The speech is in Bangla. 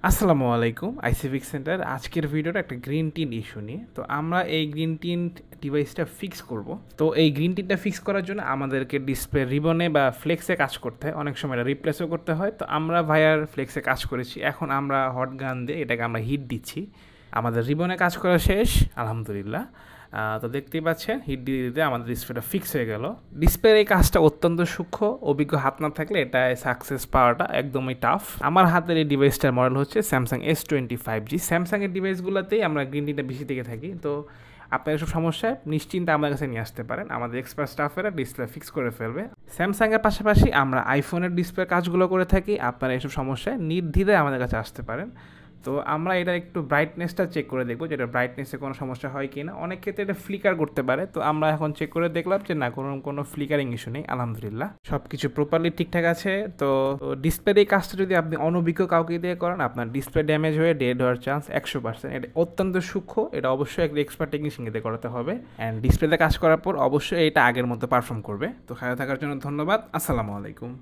আসসালামু আলাইকুম আইসিফিক্স সেন্টার আজকের ভিডিওটা একটা গ্রিন টিন ইস্যু নিয়ে। তো আমরা এই গ্রিন টিন ডিভাইসটা ফিক্স করব। তো এই গ্রিন টিনটা ফিক্স করার জন্য আমাদেরকে ডিসপ্লে রিবনে বা ফ্লেক্সে কাজ করতে হয়, অনেক সময় এটা রিপ্লেসও করতে হয়। তো আমরা ভাইয়ার ফ্লেক্সে কাজ করেছি, এখন আমরা হট গান দিয়ে এটাকে আমরা হিট দিচ্ছি। আমাদের রিবনে কাজ করা শেষ আলহামদুলিল্লাহ। তো দেখতেই পাচ্ছেন হিট দিয়ে দিতে আমাদের ডিসপ্লেটা ফিক্স হয়ে গেল। ডিসপ্লের এই কাজটা অত্যন্ত সূক্ষ্ম, অভিজ্ঞ হাত না থাকলে এটা সাকসেস পাওয়াটা একদমই টাফ। আমার হাতের এই ডিভাইসটার মডেল হচ্ছে স্যামসাং S25G। স্যামসাংয়ের ডিভাইসগুলোতেই আমরা গ্রিন টিটা বেশি থেকে থাকি। তো আপনার এসব সমস্যায় নিশ্চিন্তে আমার কাছে নিয়ে আসতে পারেন, আমাদের এক্সপার্ট স্টাফেরা ডিসপ্লে ফিক্স করে ফেলবে। স্যামসাংয়ের পাশাপাশি আমরা আইফোনের ডিসপ্লে কাজগুলো করে থাকি। আপনারা এসব সমস্যায় নির্দ্বিধায় আমাদের কাছে আসতে পারেন। তো আমরা এটা একটু ব্রাইটনেসটা চেক করে দেখবো, যেটা ব্রাইটনেসে কোনো সমস্যা হয় কি না। অনেক ক্ষেত্রে এটা ফ্লিকার করতে পারে, তো আমরা এখন চেক করে দেখলাম যে না, কোনো ফ্লিকারিং ইস্যু নেই আলহামদুলিল্লাহ, সব কিছু প্রপারলি ঠিকঠাক আছে। তো ডিসপ্লের এই কাজটা যদি আপনি অনভিজ্ঞ কাউকে দিয়ে করেন, আপনার ডিসপ্লে ড্যামেজ হয়ে ডেড হওয়ার চান্স 100%। এটা অত্যন্ত সূক্ষ্ম, এটা অবশ্যই একটা এক্সপার্ট টেকনিশিয়ান দিয়ে করাতে হবে। অ্যান্ড ডিসপ্লেতে কাজ করার পর অবশ্যই এটা আগের মতো পারফর্ম করবে। তো খেয়াল থাকার জন্য ধন্যবাদ। আসসালামু আলাইকুম।